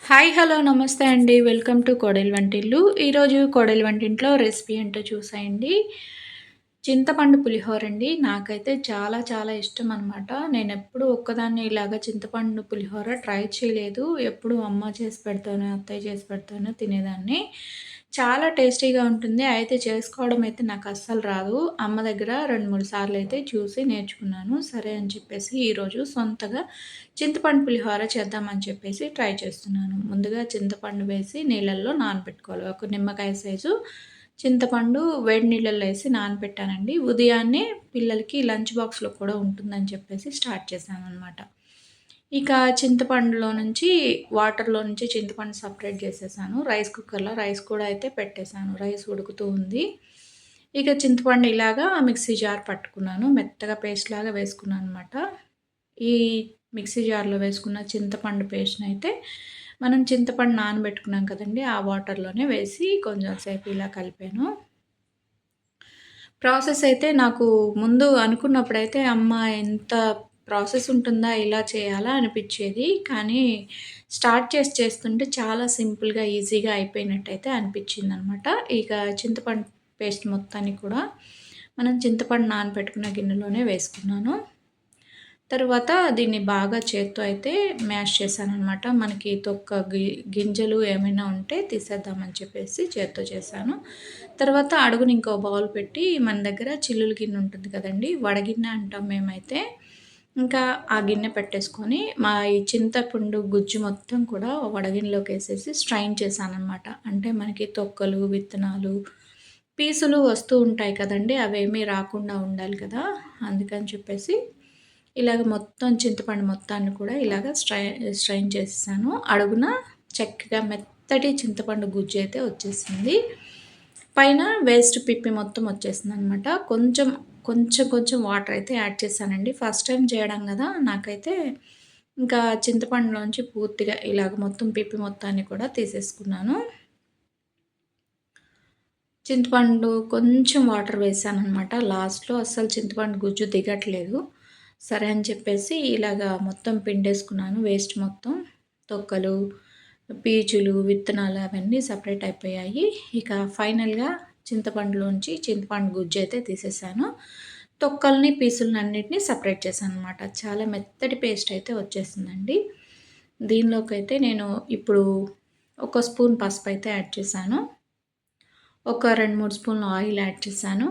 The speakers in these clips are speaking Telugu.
హాయ్ హలో నమస్తే అండి. వెల్కమ్ టు కోడలి వంటిల్లు. ఈరోజు కోడలి వంటింట్లో రెసిపీ ఏంటో చూసేయండి. చింతపండు పులిహోర అండి. నాకైతే చాలా చాలా ఇష్టం అనమాట. నేనెప్పుడు ఒక్కదాన్నే ఇలాగ చింతపండు పులిహోర ట్రై చేయలేదు. ఎప్పుడు అమ్మ చేసి పెడతాను, అత్తయ్య చేసి పెడతాను తినేదాన్ని. చాలా టేస్టీగా ఉంటుంది. అయితే చేసుకోవడం అయితే నాకు అస్సలు రాదు. అమ్మ దగ్గర 2, 3 సార్లయితే చూసి నేర్చుకున్నాను. సరే అని చెప్పేసి ఈరోజు సొంతగా చింతపండు పులిహోర చేద్దామని చెప్పేసి ట్రై చేస్తున్నాను. ముందుగా చింతపండు వేసి నీళ్ళల్లో నానబెట్టుకోవాలి. ఒక నిమ్మకాయ సైజు చింతపండు వేడి నీళ్ళల్లో ఏసి నానబెట్టానండి. ఉదయాన్నే పిల్లలకి లంచ్ బాక్స్‌లో కూడా ఉంటుందని చెప్పేసి స్టార్ట్ చేశాననమాట. ఇక చింతపండులో నుంచి వాటర్‌లో నుంచి చింతపండు సెపరేట్ చేసేసాను. రైస్ కుక్కర్‌లో రైస్ కూడా అయితే పెట్టేసాను. రైస్ ఉడుకుతూ ఉంది. ఇక చింతపండు ఇలాగా మిక్సీ జార్ పట్టుకున్నాను. మెత్తగా పేస్ట్‌లాగా వేసుకున్నాననమాట. ఈ మిక్సీ జార్‌లో వేసుకున్న చింతపండు పేస్ట్‌నయితే మనం చింతపండు నానబెట్టుకున్నాం కదండీ! ఆ వాటర్‌లోనే వేసి కొంచెం సేపు ఇలా కలిపాను. ప్రాసెస్ అయితే నాకు ముందు అనుకున్నప్పుడైతే అమ్మ ఎంత ప్రాసెస్ ఉంటుందా? ఇలా చేయాలా? అనిపిచ్చేది. కానీ స్టార్ట్ చేస్తుంటే చాలా సింపుల్‌గా, ఈజీగా అయిపోయినట్టయితే అనిపిచ్చిందనమాట. ఇక చింతపండు పేస్ట్ మొత్తాన్ని కూడా మనం చింతపండు నానబెట్టుకున్న గిన్నెలోనే వేసుకున్నాను. తరువాత దీన్ని బాగా చేత్తో అయితే మ్యాష్ చేశాననమాట. మనకి తొక్క గింజలు ఏమైనా ఉంటే తీసేద్దామని చెప్పేసి చేత్తో చేశాను. తర్వాత అడుగున ఇంకో బౌల్ పెట్టి మన దగ్గర చిల్లుల గిన్నె ఉంటుంది కదండీ! వడగిన్నె అంటాం మేమైతే. ఇంకా ఆ గిన్నె పెట్టేసుకొని ఈ చింతపండు గుజ్జు మొత్తం కూడా వడగిన్నెలోకేసేసి స్ట్రైన్ చేశాననమాట. అంటే మనకి తొక్కలు, విత్తనాలు, పీసులు వస్తూ ఉంటాయి కదండీ! అవేమీ రాకుండా ఉండాలి కదా! అందుకని చెప్పేసి ఇలాగ మొత్తం చింతపండు మొత్తాన్ని కూడా ఇలాగ స్ట్రైన్ చేసేసాను. అడుగున చక్కగా మెత్తటి చింతపండు గుజ్జు అయితే వచ్చేసింది. పైన వేస్ట్ పిప్పి మొత్తం వచ్చేసిందనమాట. కొంచెం వాటర్ అయితే యాడ్ చేశానండి. ఫస్ట్ టైం చేయడం కదా! నాకైతే ఇంకా చింతపండులోంచి పూర్తిగా ఇలాగ మొత్తం పిప్పి మొత్తాన్ని కూడా తీసేసుకున్నాను. చింతపండు కొంచెం వాటర్ వేసాననమాట. లాస్ట్‌లో అస్సలు చింతపండు గుజ్జు దిగట్లేదు. సరే అని చెప్పేసి ఇలాగా మొత్తం పిండేసుకున్నాను. వేస్ట్ మొత్తం తొక్కలు, పీచులు, విత్తనాలు అవన్నీ సెపరేట్ అయిపోయాయి. ఇక ఫైనల్‌గా చింతపండులోంచి చింతపండు గుజ్జు అయితే తీసేసాను. తొక్కల్ని, పీసులని అన్నిటిని సెపరేట్ చేశాననమాట. చాలా మెత్తటి పేస్ట్ అయితే వచ్చేసిందండి. దీనిలోకైతే నేను ఇప్పుడు ఒక స్పూన్ పసుపయితే యాడ్ చేశాను. ఒక 2, 3 స్పూన్లు ఆయిల్ యాడ్ చేశాను.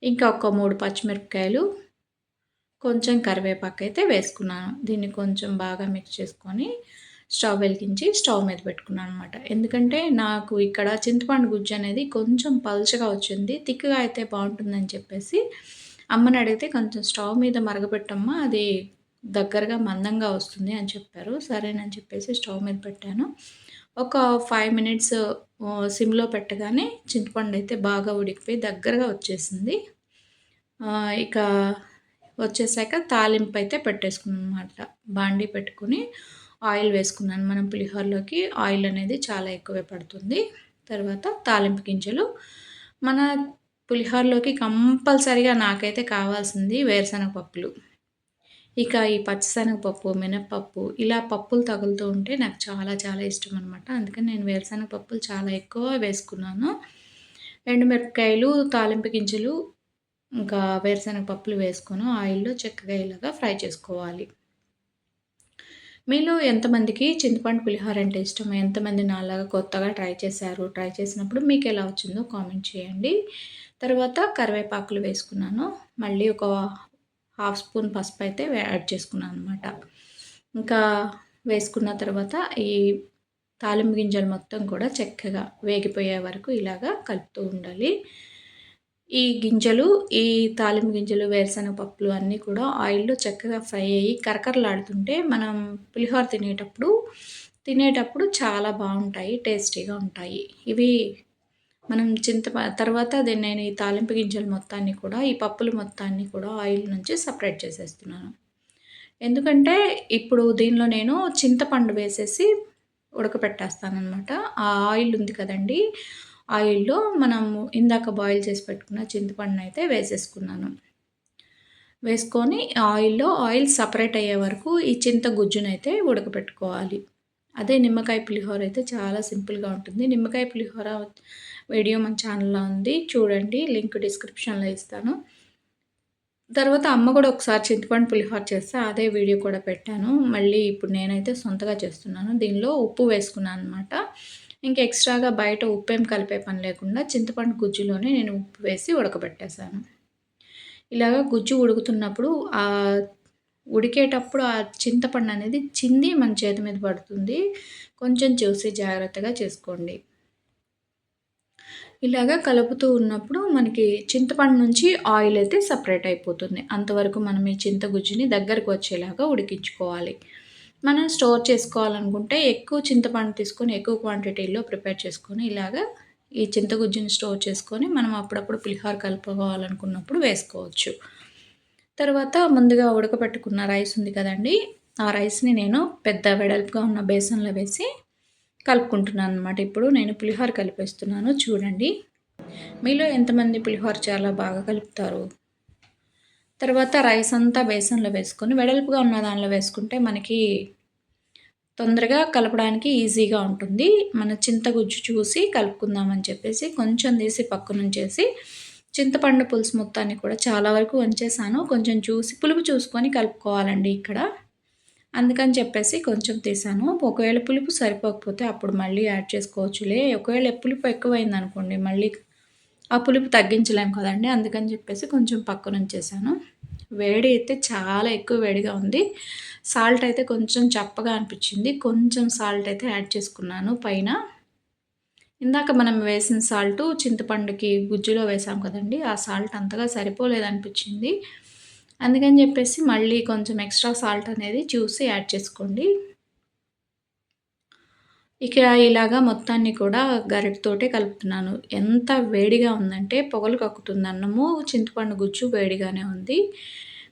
ఇంకా ఒక 3 పచ్చిమిరపకాయలు, కొంచెం కరివేపాకైతే వేసుకున్నాను. దీన్ని కొంచెం బాగా మిక్స్ చేసుకొని స్టవ్ వెలిగించి స్టవ్ మీద పెట్టుకున్నాననమాట. ఎందుకంటే నాకు ఇక్కడ చింతపండు గుజ్జు అనేది కొంచెం పల్చగా వచ్చింది. థిక్‌గా అయితే బావుంటుందని చెప్పేసి అమ్మని అడిగితే కొంచెం స్టవ్ మీద మరగపెట్టమ్మా అది దగ్గరగా మందంగా వస్తుంది అని చెప్పారు. సరేనని చెప్పేసి స్టవ్ మీద పెట్టాను. ఒక 5 మినిట్స్ సిమ్‌లో పెట్టగానే చింతపండయితే బాగా ఉడికిపోయి దగ్గరగా వచ్చేసింది. ఇక వచ్చేసాక తాలింపయితే పెట్టేసుకున్నాననమాట. బాండీ పెట్టుకొని ఆయిల్ వేసుకున్నాను. మనం పులిహోరలోకి ఆయిల్ అనేది చాలా ఎక్కువే పడుతుంది. తర్వాత తాలింపు గింజలు మన పులిహోరలోకి కంపల్సరీగా నాకైతే కావాల్సింది వేరుశనగ పప్పులు. ఇక ఈ పచ్చిశనగపప్పు, మినపప్పు ఇలా పప్పులు తగులుతూ ఉంటే నాకు చాలా చాలా ఇష్టమనమాట. అందుకని నేను వేరుశనగ పప్పులు చాలా ఎక్కువ వేసుకున్నాను. ఎండుమిరపకాయలు, తాలింపు గింజలు, ఇంకా వేరుశనగ పప్పులు వేసుకొని ఆయిల్‌లో చక్కగా ఇలాగా ఫ్రై చేసుకోవాలి. మీలో ఎంతమందికి చింతపండు పులిహోర అంటే ఇష్టమో? ఎంతమంది నాలాగా కొత్తగా ట్రై చేశారు? ట్రై చేసినప్పుడు మీకెలా వచ్చిందో కామెంట్ చేయండి. తర్వాత కరివేపాకులు వేసుకున్నాను. మళ్ళీ ఒక హాఫ్ స్పూన్ పసుపయితే యాడ్ చేసుకున్నాననమాట. ఇంకా వేసుకున్న తర్వాత ఈ తాలింపు గింజలు మొత్తం కూడా చక్కగా వేగిపోయే వరకు ఇలాగా కలుపుతూ ఉండాలి. ఈ గింజలు, ఈ తాలింపు గింజలు, వేరుశనగ పప్పులు అన్నీ కూడా ఆయిల్‌లో చక్కగా ఫ్రై అయ్యి కరకరలాడుతుంటే మనం పులిహోర తినేటప్పుడు చాలా బావుంటాయి. టేస్టీగా ఉంటాయి. ఇవి మనం తర్వాత నేను ఈ తాలింపు గింజలు మొత్తాన్ని కూడా, ఈ పప్పులు మొత్తాన్ని కూడా ఆయిల్ నుంచి సెపరేట్ చేసేస్తున్నాను. ఎందుకంటే ఇప్పుడు దీనిలో నేను చింతపండు వేసేసి ఉడకపెట్టేస్తాననమాట. ఆ ఆయిల్ ఉంది కదండీ! ఆయిల్‌లో మనము ఇందాక బాయిల్ చేసి పెట్టుకున్న చింతపండునయితే వేసేసుకున్నాను. వేసుకొని ఆయిల్ సెపరేట్ అయ్యే వరకు ఈ చింత గుజ్జునైతే ఉడకపెట్టుకోవాలి. అదే నిమ్మకాయ పులిహోర అయితే చాలా సింపుల్‌గా ఉంటుంది. నిమ్మకాయ పులిహోర వీడియో మన ఛానల్‌లో ఉంది. చూడండి. లింక్ డిస్క్రిప్షన్‌లో ఇస్తాను. తర్వాత అమ్మ కూడా ఒకసారి చింతపండు పులిహోర చేస్తే అదే వీడియో కూడా పెట్టాను. మళ్ళీ ఇప్పుడు నేనైతే సొంతగా చేస్తున్నాను. దీనిలో ఉప్పు వేసుకున్నాననమాట. ఇంకా ఎక్స్‌ట్రాగా బయట ఉప్పేం కలిపే పని లేకుండా చింతపండు గుజ్జులోనే నేను ఉప్పు వేసి ఉడకబెట్టేసాను. ఇలాగ గుజ్జు ఉడుకుతున్నప్పుడు ఉడికేటప్పుడు ఆ చింతపండు అనేది చింది మన చేతి మీద పడుతుంది. కొంచెం చూసి జాగ్రత్తగా చేసుకోండి. ఇలాగ కలుపుతూ ఉన్నప్పుడు మనకి చింతపండు నుంచి ఆయిల్ అయితే సెపరేట్ అయిపోతుంది. అంతవరకు మనం ఈ చింతగుజ్జుని దగ్గరకు వచ్చేలాగా ఉడికించుకోవాలి. మనం స్టోర్ చేసుకోవాలనుకుంటే ఎక్కువ చింతపండు తీసుకొని ఎక్కువ క్వాంటిటీలో ప్రిపేర్ చేసుకొని ఇలాగా ఈ చింతగుజ్జుని స్టోర్ చేసుకొని మనం అప్పుడప్పుడు పులిహోర కలుపుకోవాలనుకున్నప్పుడు వేసుకోవచ్చు. తర్వాత ముందుగా ఉడకబెట్టుకున్న రైస్ ఉంది కదండీ! ఆ రైస్‌ని నేను పెద్ద వెడల్పుగా ఉన్న బేసన్‌లో వేసి కలుపుకుంటున్నాననమాట. ఇప్పుడు నేను పులిహోర కలిపేస్తున్నాను చూడండి. మీలో ఎంతమంది పులిహోర చాలా బాగా కలుపుతారు? తర్వాత రైస్ అంతా బేసన్‌లో వేసుకొని వెడల్పుగా ఉన్న దానిలో వేసుకుంటే మనకి తొందరగా కలపడానికి ఈజీగా ఉంటుంది. మన చింతగుజ్జు చూసి కలుపుకుందామని చెప్పేసి కొంచెం తీసి పక్కనుంచేసి చింతపండు పులుసు మొత్తాన్ని కూడా చాలా వరకు వంచేసాను. కొంచెం చూసి పులుపు చూసుకొని కలుపుకోవాలండి ఇక్కడ. అందుకని చెప్పేసి కొంచెం తీసాను. ఒకవేళ పులుపు సరిపోకపోతే అప్పుడు మళ్ళీ యాడ్ చేసుకోవచ్చులే. ఒకవేళ పులుపు ఎక్కువైందనుకోండి మళ్ళీ ఆ పులుపు తగ్గించలేము కదండీ! అందుకని చెప్పేసి కొంచెం పక్కనుంచేసాను. వేడి అయితే చాలా ఎక్కువ వేడిగా ఉంది. సాల్ట్ అయితే కొంచెం చప్పగా అనిపిచ్చింది. కొంచెం సాల్ట్ అయితే యాడ్ చేసుకున్నాను పైన. ఇందాక మనం వేసిన సాల్టు చింతపండుకి గుజ్జులో వేసాం కదండీ! ఆ సాల్ట్ అంతగా సరిపోలేదనిపిచ్చింది. అందుకని జెప్పేసి మళ్ళీ కొంచెం ఎక్స్‌ట్రా సాల్ట్ అనేది చూసి యాడ్ చేసుకోండి. ఇక ఇలాగా మొత్తాన్ని కూడా గరిటెతోటే కలుపుతున్నాను. ఎంత వేడిగా ఉందంటే పొగలు కక్కుతుంది అన్నము. చింతపండు గుజ్జు వేడిగానే ఉంది.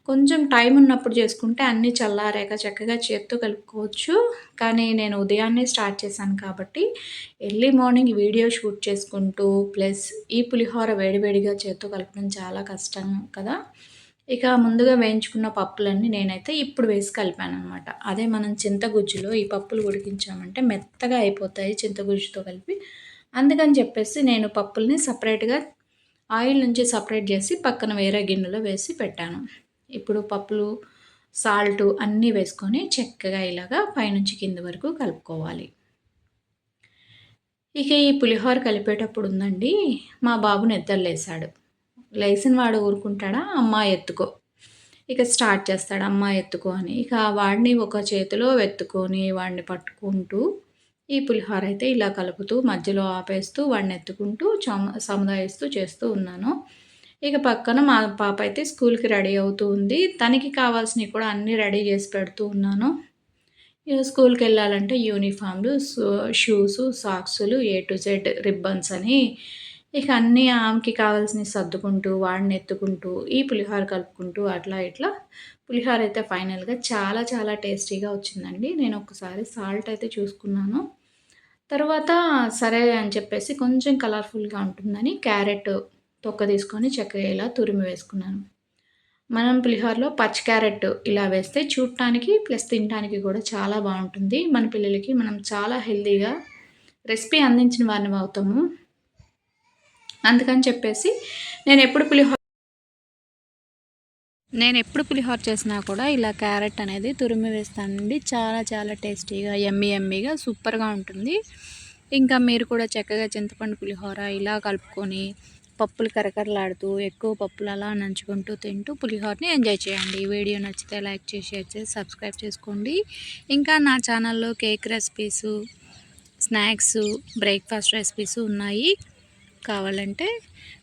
కొంచెం టైం ఉన్నప్పుడు చేసుకుంటే అన్నీ చల్లారాక చక్కగా చేత్తో కలుపుకోవచ్చు. కానీ నేను ఉదయాన్నే స్టార్ట్ చేశాను కాబట్టి ఎర్లీ మార్నింగ్ వీడియో షూట్ చేసుకుంటూ ప్లస్ ఈ పులిహోర వేడివేడిగా చేత్తో కలపడం చాలా కష్టం కదా! ఇక ముందుగా వేయించుకున్న పప్పులన్నీ నేనైతే ఇప్పుడు వేసి కలిపాననమాట. అదే మనం చింతగుజ్జులో ఈ పప్పులు ఉడికించామంటే మెత్తగా అయిపోతాయి చింతగుజ్జుతో కలిపి. అందుకని చెప్పేసి నేను పప్పుల్ని సెపరేట్‌గా ఆయిల్ నుంచి సెపరేట్ చేసి పక్కన వేరే గిన్నెలో వేసి పెట్టాను. ఇప్పుడు పప్పులు, సాల్టు అన్నీ వేసుకొని చక్కగా ఇలాగా పైనుంచి కింద వరకు కలుపుకోవాలి. ఇక ఈ పులిహోర కలిపేటప్పుడు ఉందండి మా బాబు నిద్రలేసాడు. లేసిన వాడు ఊరుకుంటాడా? అమ్మా ఎత్తుకో. ఇక స్టార్ట్ చేస్తాడు అమ్మా ఎత్తుకో అని. ఇక వాడిని ఒక చేతిలో ఎత్తుకొని వాడిని పట్టుకుంటూ ఈ పులిహోర అయితే ఇలా కలుపుతూ మధ్యలో ఆపేస్తూ వాడిని ఎత్తుకుంటూ సముదాయిస్తూ చేస్తూ ఉన్నాను. ఇక పక్కన మా పాప అయితే స్కూల్‌కి రెడీ అవుతూ ఉంది. తనకి కావాల్సినవి కూడా అన్నీ రెడీ చేసి పెడుతూ ఉన్నాను. ఇగ స్కూల్‌కెళ్ళాలంటే యూనిఫార్మ్‌లు, షూసు, సాక్సులు ఏ టు జెడ్ రిబ్బన్స్ అని ఇక అన్నీ ఆమెకి కావాల్సినవి సర్దుకుంటూ, వాడిని ఎత్తుకుంటూ, ఈ పులిహోర కలుపుకుంటూ అట్లా ఇట్లా పులిహోర అయితే ఫైనల్‌గా చాలా చాలా టేస్టీగా వచ్చిందండి. నేను ఒక్కసారి సాల్ట్ అయితే చూసుకున్నాను. తర్వాత సరే అని చెప్పేసి కొంచెం కలర్‌ఫుల్‌గా ఉంటుందని క్యారెట్ తొక్క తీసుకొని చక్కగా ఇలా తురిమి వేసుకున్నాను. మనం పులిహోరలో పచ్చి క్యారెట్ ఇలా వేస్తే చూడటానికి ప్లస్ తినటానికి కూడా చాలా బావుంటుంది. మన పిల్లలకి మనం చాలా హెల్తీగా రెసిపీ అందించిన వారిమవుతాము. అందుకని చెప్పేసి నేనెప్పుడు పులిహోర చేసినా కూడా ఇలా క్యారెట్ అనేది తురిమి వేస్తానండి. చాలా చాలా టేస్టీగా యమ్మీగా సూపర్‌గా ఉంటుంది. ఇంకా మీరు కూడా చక్కగా చింతపండు పులిహోర ఇలా కలుపుకొని పప్పులు కరకరలాడుతూ ఎక్కువ పప్పులు అలా నంచుకుంటూ తింటూ పులిహోరని ఎంజాయ్ చేయండి. వీడియో నచ్చితే లైక్ చేసి, షేర్ చేసి, సబ్స్క్రైబ్ చేసుకోండి. ఇంకా నా ఛానల్‌లో cake recipes, snacks, breakfast recipes ఉన్నాయి. కావాలంటే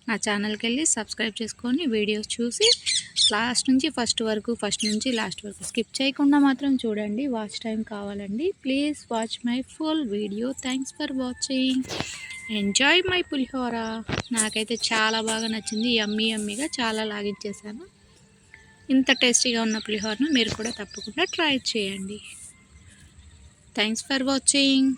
నా ఛానల్కి వెళ్ళి సబ్స్క్రైబ్ చేసుకొని వీడియోస్ చూసి లాస్ట్ నుంచి ఫస్ట్ నుంచి లాస్ట్ వరకు స్కిప్ చేయకుండా మాత్రం చూడండి. వాచ్ టైం కావాలండి. Please watch my full video. Thanks for watching. Enjoy my pulihora. నాకైతే చాలా బాగా నచ్చింది. యమ్మీగా చాలా లాగించేసాను. ఇంత టేస్టీగా ఉన్న పులిహోరను మీరు కూడా తప్పకుండా ట్రై చేయండి. Thanks for watching.